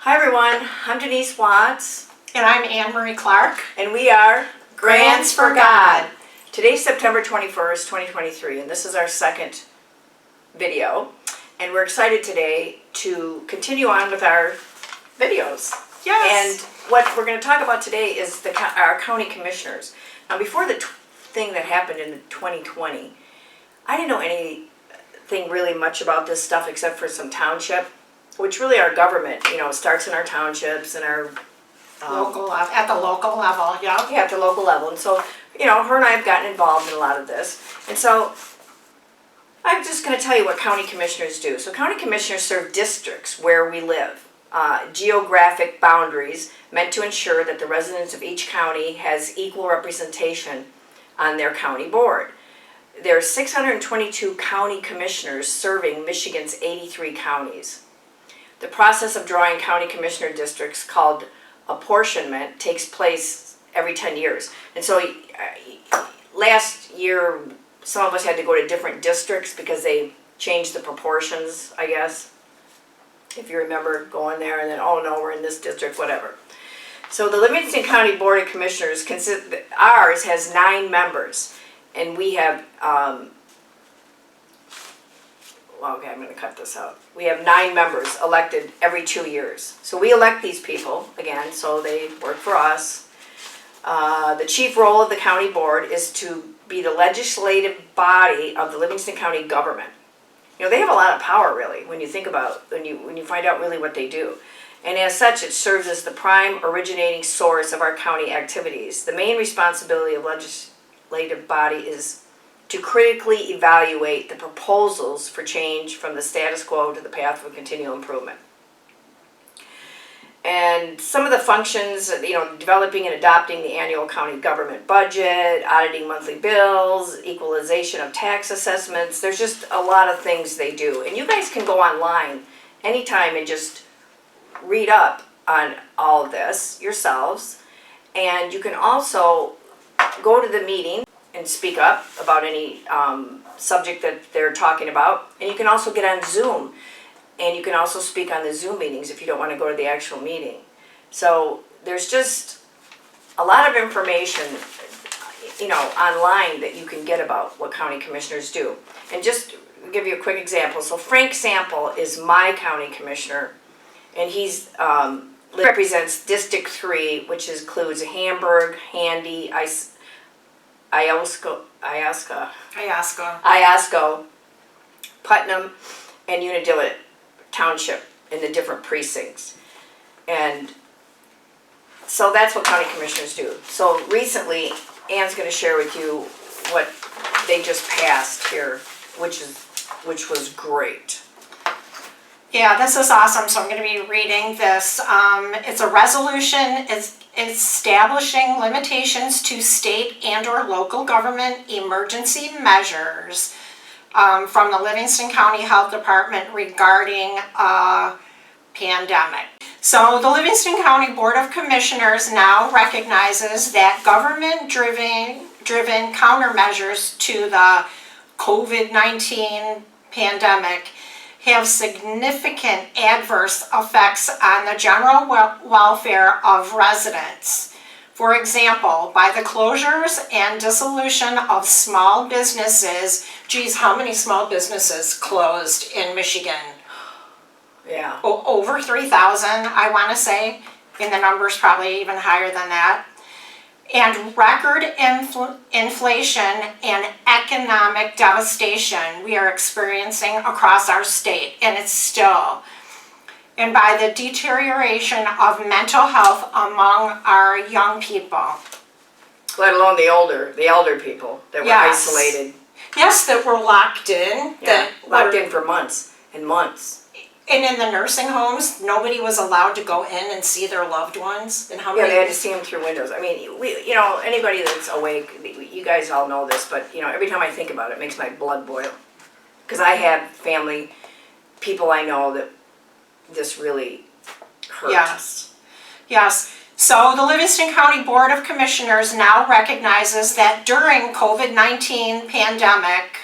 Hi everyone, I'm Denise Watts. And I'm Anne Marie Clark. And we are Grants for God. Today's September 21st, 2023, and this is our second video. And we're excited today to continue on with our videos. Yes. And what we're going to talk about today is our county commissioners. Now before the thing that happened in 2020, I didn't know anything really much about this stuff except for some township, which really our government, starts in our townships and our at the local level, yeah. Yeah, at the local level. And so, her and I have gotten involved in a lot of this. And so, I'm just going to tell you what county commissioners do. So, county commissioners serve districts where we live, geographic boundaries meant to ensure that the residents of each county has equal representation on their county board. There are 622 county commissioners serving Michigan's 83 counties. The process of drawing county commissioner districts, called apportionment, takes place every 10 years. And so last year, some of us had to go to different districts because they changed the proportions, I guess. If you remember going there and then, oh no, we're in this district, whatever. So the Livingston County Board of Commissioners, ours has 9 members. And we have, okay, I'm going to cut this out. We have 9 members elected every 2 years. So we elect these people, again, so they work for us. The chief role of the county board is to be the legislative body of the Livingston County government. They have a lot of power, really, when you think about, when you find out really what they do. And as such, it serves as the prime originating source of our county activities. The main responsibility of legislative body is to critically evaluate the proposals for change from the status quo to the path for continual improvement. And some of the functions, developing and adopting the annual county government budget, auditing monthly bills, equalization of tax assessments. There's just a lot of things they do. And you guys can go online anytime and just read up on all of this yourselves. And you can also go to the meeting and speak up about any subject that they're talking about. And you can also get on Zoom. And you can also speak on the Zoom meetings if you don't want to go to the actual meeting. So there's just a lot of information, online that you can get about what county commissioners do. And just to give you a quick example. So Frank Sample is my county commissioner. And he's represents District 3, which includes Hamburg, Handy, Iosco, Putnam, and Unadilla Township in the different precincts. And so that's what county commissioners do. So recently, Anne's going to share with you what they just passed here, which was great. Yeah, this is awesome. So I'm going to be reading this. It's a resolution. It's establishing limitations to state and or local government emergency measures from the Livingston County Health Department regarding a pandemic. So the Livingston County Board of Commissioners now recognizes that government-driven countermeasures to the COVID-19 pandemic have significant adverse effects on the general welfare of residents. For example, by the closures and dissolution of small businesses, geez, how many small businesses closed in Michigan? Yeah. Over 3,000, I want to say, and the number's probably even higher than that. And record inflation and economic devastation we are experiencing across our state, and it's still. And by the deterioration of mental health among our young people. Let alone the elder people that were isolated. Yes, that were locked in. Yeah, locked in for months and months. And in the nursing homes, nobody was allowed to go in and see their loved ones. And how many? Yeah, they had to see them through windows. I mean, anybody that's awake, you guys all know this, but every time I think about it, it makes my blood boil. Because I have family, people I know that this really hurt. Yes. So the Livingston County Board of Commissioners now recognizes that during COVID-19 pandemic,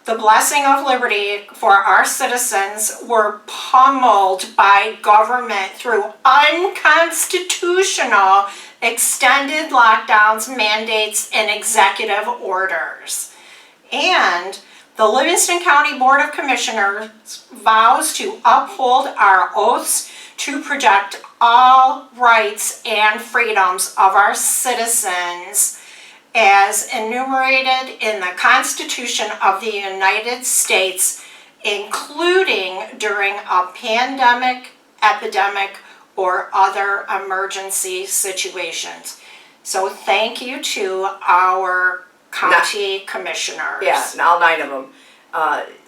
the blessing of liberty for our citizens were pummeled by government through unconstitutional extended lockdowns, mandates, and executive orders. And the Livingston County Board of Commissioners vows to uphold our oaths to protect all rights and freedoms of our citizens as enumerated in the Constitution of the United States, including during a pandemic, epidemic, or other emergency situations. So thank you to our county commissioners. Yeah, and all 9 of them.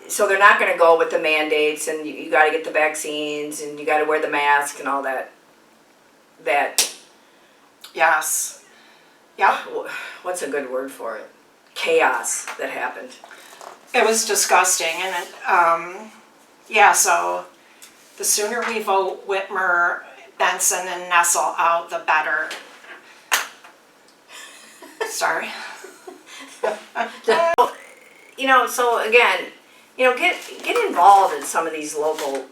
So they're not going to go with the mandates, and you got to get the vaccines, and you got to wear the mask and all that. Yes. Yep. What's a good word for it? Chaos that happened. It was disgusting, and yeah, so the sooner we vote Whitmer, Benson, and Nessel out, the better. Sorry. So again, get involved in some of these local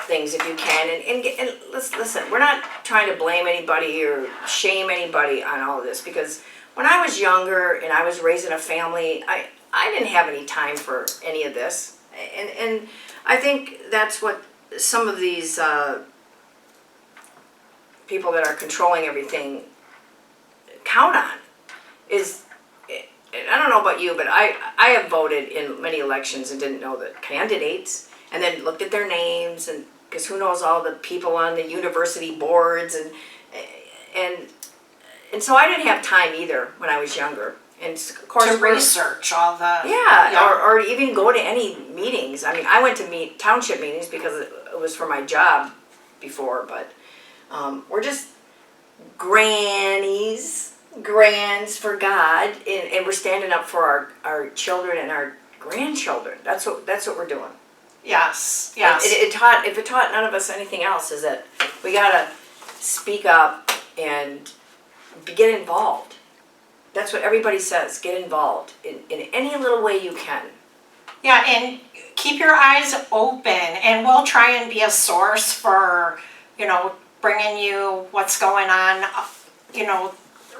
things if you can, and listen, we're not trying to blame anybody or shame anybody on all of this, because when I was younger and I was raising a family, I didn't have any time for any of this, and I think that's what some of these people that are controlling everything count on is. I don't know about you, but I have voted in many elections and didn't know the candidates, and then looked at their names, and because who knows all the people on the university boards, and so I didn't have time either when I was younger, and of course to research all the or even go to any meetings. I mean, I went to township meetings because it was for my job before, but we're just grands for God, and we're standing up for our children and our grandchildren. That's what we're doing. Yes. If it taught none of us anything else, is that we gotta speak up and get involved. That's what everybody says. Get involved in any little way you can. Yeah, and keep your eyes open, and we'll try and be a source for bringing you what's going on.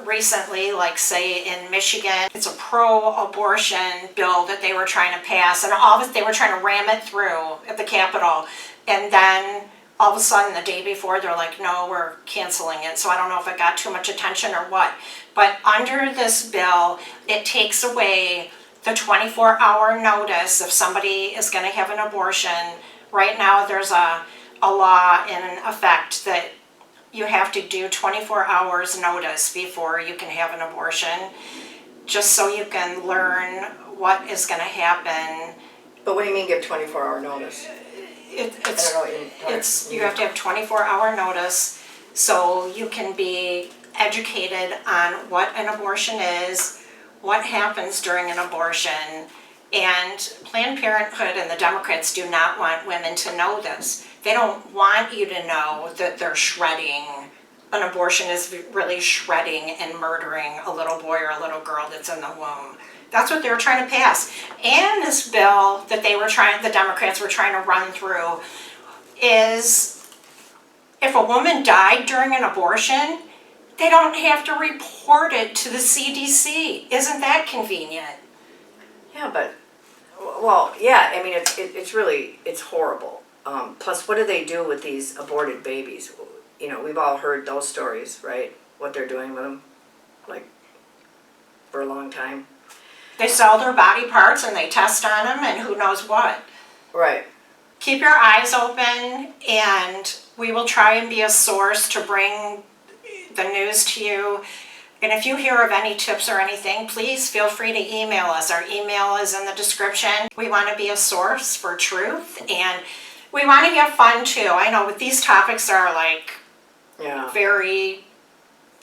Recently, like say in Michigan, it's a pro-abortion bill that they were trying to pass, and they were trying to ram it through at the Capitol, and then all of a sudden the day before they're like, no, we're canceling it. So I don't know if it got too much attention or what, but under this bill, it takes away the 24-hour notice if somebody is going to have an abortion. Right now there's a law in effect that you have to do 24 hours notice before you can have an abortion, just so you can learn what is going to happen. But what do you mean give 24-hour notice? You have to have 24-hour notice so you can be educated on what an abortion is, what happens during an abortion, and Planned Parenthood and the Democrats do not want women to know this. They don't want you to know that they're shredding. An abortion is really shredding and murdering a little boy or a little girl that's in the womb. That's what they were trying to pass. And this bill that the Democrats were trying to run through is if a woman died during an abortion, they don't have to report it to the CDC. Isn't that convenient? Yeah, but, well, yeah, I mean, it's horrible. Plus, what do they do with these aborted babies? We've all heard those stories, right? What they're doing with them, like, for a long time. They sell their body parts and they test on them and who knows what. Right. Keep your eyes open, and we will try and be a source to bring the news to you. And if you hear of any tips or anything, please feel free to email us. Our email is in the description. We want to be a source for truth, and we want to have fun too. I know these topics are very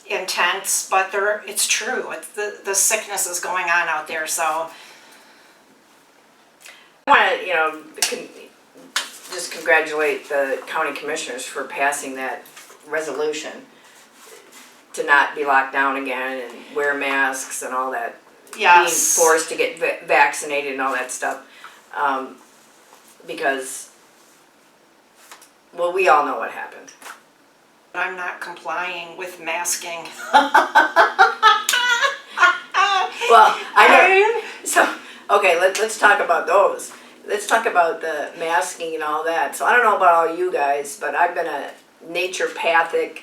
intense, but it's true. It's the sickness is going on out there, so. I want to, just congratulate the county commissioners for passing that resolution to not be locked down again and wear masks and all that. Yes. Being forced to get vaccinated and all that stuff. because, well, we all know what happened. I'm not complying with masking. Well, I know. So, okay, let's talk about those. Let's talk about the masking and all that. So I don't know about all you guys, but I've been a naturopathic,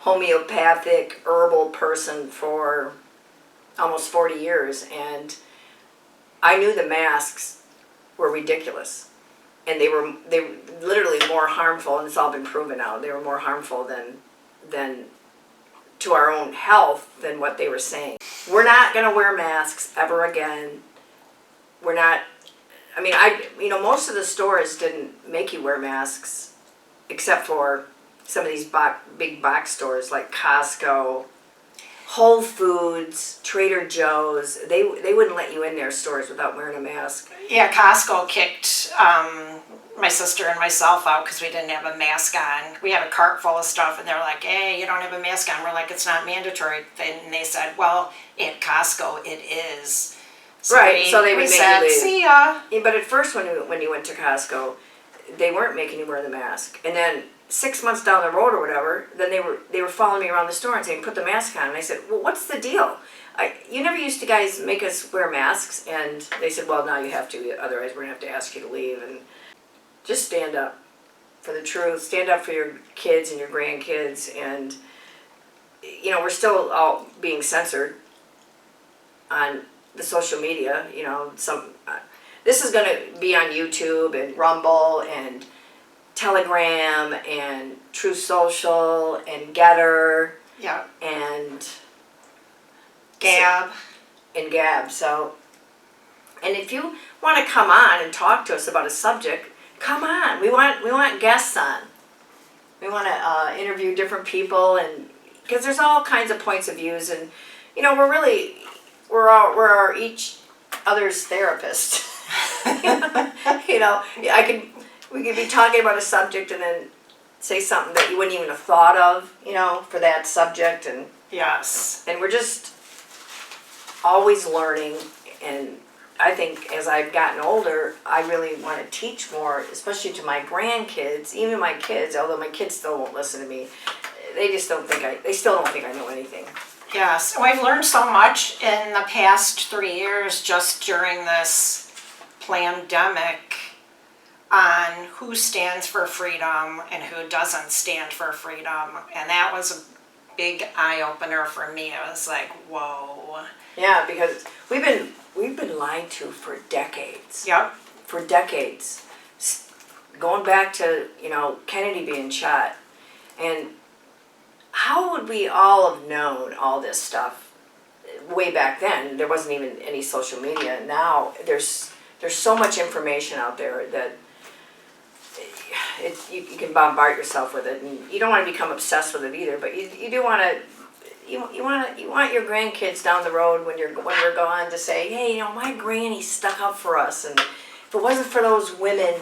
homeopathic, herbal person for almost 40 years, and I knew the masks were ridiculous. And they were literally more harmful, and it's all been proven now. They were more harmful than to our own health than what they were saying. We're not going to wear masks ever again. We're not. I mean, most of the stores didn't make you wear masks, except for some of these big box stores like Costco, Whole Foods, Trader Joe's. They wouldn't let you in their stores without wearing a mask. Yeah, Costco kicked my sister and myself out because we didn't have a mask on. We had a cart full of stuff, and they're like, "Hey, you don't have a mask on." We're like, "It's not mandatory." And they said, "Well, at Costco, it is." So right, so they would make said, you leave. "See ya." Yeah, but at first, when you went to Costco, they weren't making you wear the mask, and then 6 months down the road or whatever, then they were following me around the store and saying, "Put the mask on." And I said, "Well, what's the deal? You never used to guys make us wear masks." And they said, "Well, now you have to, otherwise we're gonna have to ask you to leave." And just stand up for the truth. Stand up for your kids and your grandkids. And we're still all being censored on the social media. This is gonna be on YouTube and Rumble and Telegram and True Social and Getter. Yeah. And Gab. So, and if you want to come on and talk to us about a subject, come on. We want guests on. We want to interview different people, and because there's all kinds of points of views, and we're each other's therapist. We could be talking about a subject and then say something that you wouldn't even have thought of, for that subject, and Yes. we're just always learning. And I think as I've gotten older, I really want to teach more, especially to my grandkids, even my kids, although my kids still won't listen to me. They still don't think I know anything. Yes. Well, I've learned so much in the past 3 years just during this pandemic on who stands for freedom and who doesn't stand for freedom. And that was a big eye-opener for me. I was like, whoa. Yeah, because we've been lied to for decades. Yep. For decades. Going back to, Kennedy being shot. And how would we all have known all this stuff way back then? There wasn't even any social media. Now there's so much information out there that you can bombard yourself with it, and you don't want to become obsessed with it either. But you do want to. You want your grandkids down the road when you're gone to say, "Hey, my granny stuck up for us, and if it wasn't for those women."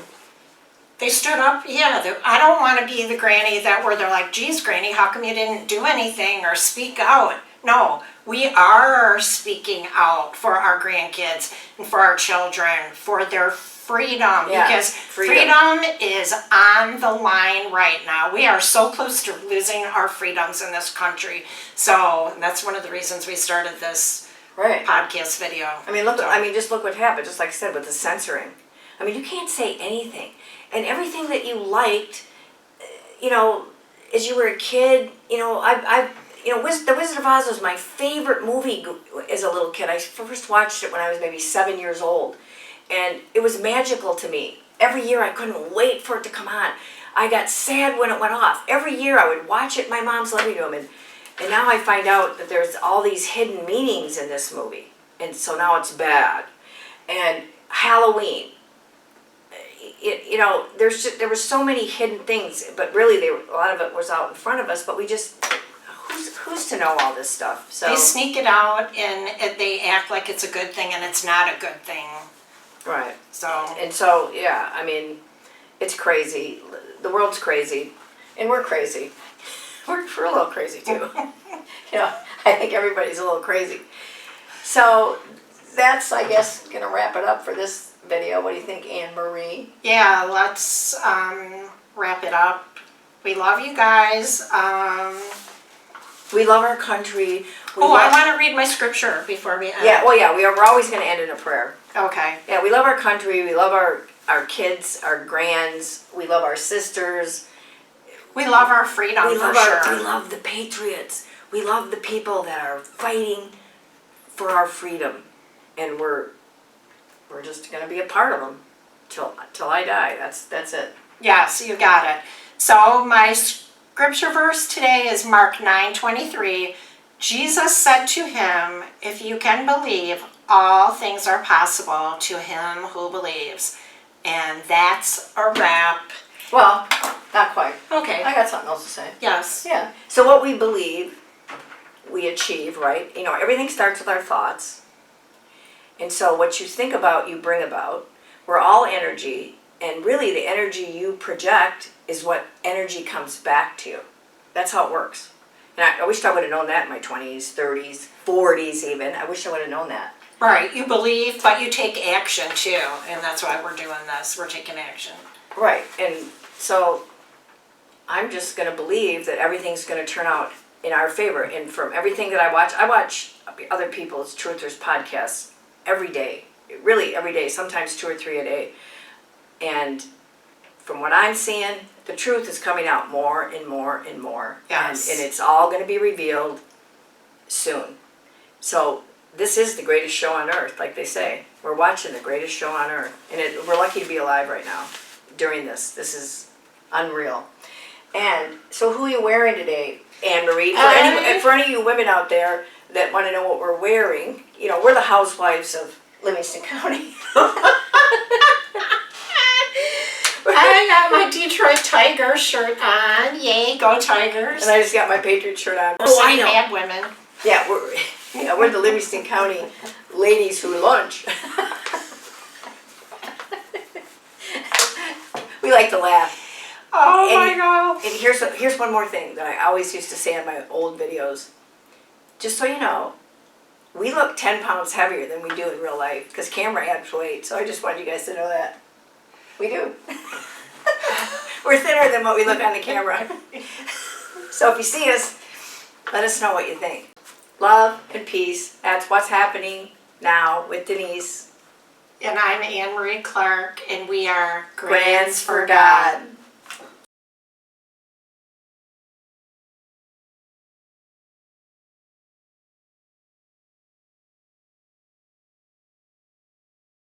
They stood up, yeah. I don't want to be the granny where they're like, "Geez, Granny, how come you didn't do anything or speak out?" No, we are speaking out for our grandkids and for our children, for their freedom, Yeah, because freedom is on the line right now. We are so close to losing our freedoms in this country. So that's one of the reasons we started this podcast video. I mean, just look what happened. Just like I said with the censoring. I mean, you can't say anything. And everything that you liked, as you were a kid, The Wizard of Oz was my favorite movie as a little kid. I first watched it when I was maybe 7 years old. And it was magical to me. Every year I couldn't wait for it to come on. I got sad when it went off. Every year I would watch it in my mom's living room. And now I find out that there's all these hidden meanings in this movie. And so now it's bad. And Halloween. There were so many hidden things, but really a lot of it was out in front of us, but we just, who's to know all this stuff? So they sneak it out and they act like it's a good thing, and it's not a good thing. Right. So, yeah, I mean, it's crazy. The world's crazy, and we're crazy. We're a little crazy too. I think everybody's a little crazy. So that's, I guess, going to wrap it up for this video. What do you think, Anne Marie? Yeah, let's wrap it up. We love you guys. We love our country. I want to read my scripture before we end. Yeah, well, yeah, we're always going to end in a prayer. Okay. Yeah, we love our country. We love our kids, our grands. We love our sisters. We love our freedom, We for love sure. we love the patriots. We love the people that are fighting for our freedom, and we're just going to be a part of them till I die. That's it. Yes, you got it. So my scripture verse today is Mark 9:23. Jesus said to him, "If you can believe, all things are possible to him who believes." And that's a wrap. Well, not quite. Okay. I got something else to say. Yes. Yeah. So what we believe, we achieve, right? You know, everything starts with our thoughts. And so what you think about, you bring about. We're all energy, and really the energy you project is what energy comes back to you. That's how it works. And I wish I would have known that in my 20s, 30s, 40s even. I wish I would have known that. Right. You believe, but you take action too. And that's why we're doing this. We're taking action. Right. And so I'm just going to believe that everything's going to turn out in our favor. And from everything that I watch other people's truthers podcasts every day, really every day, sometimes 2 or 3 a day. And from what I'm seeing, the truth is coming out more and more and more. Yes. And it's all going to be revealed soon. So this is the greatest show on earth, like they say. We're watching the greatest show on earth. And we're lucky to be alive right now during this. This is unreal. And so who are you wearing today, Anne Marie? For any of you women out there that want to know what we're wearing, you know, we're the housewives of Livingston County. I got my Detroit Tiger shirt on. Yay, go Tigers. And I just got my Patriot shirt on. I know. Bad women. Yeah, we're the Livingston County ladies who lunch. We like to laugh. Oh my God. And here's one more thing that I always used to say on my old videos. Just so you know, we look 10 pounds heavier than we do in real life because camera adds weight. So I just wanted you guys to know that. We do. We're thinner than what we look on the camera. So if you see us, let us know what you think. Love and peace. That's what's happening now with Denise. And I'm Anne Marie Clark, and we are Grands for God.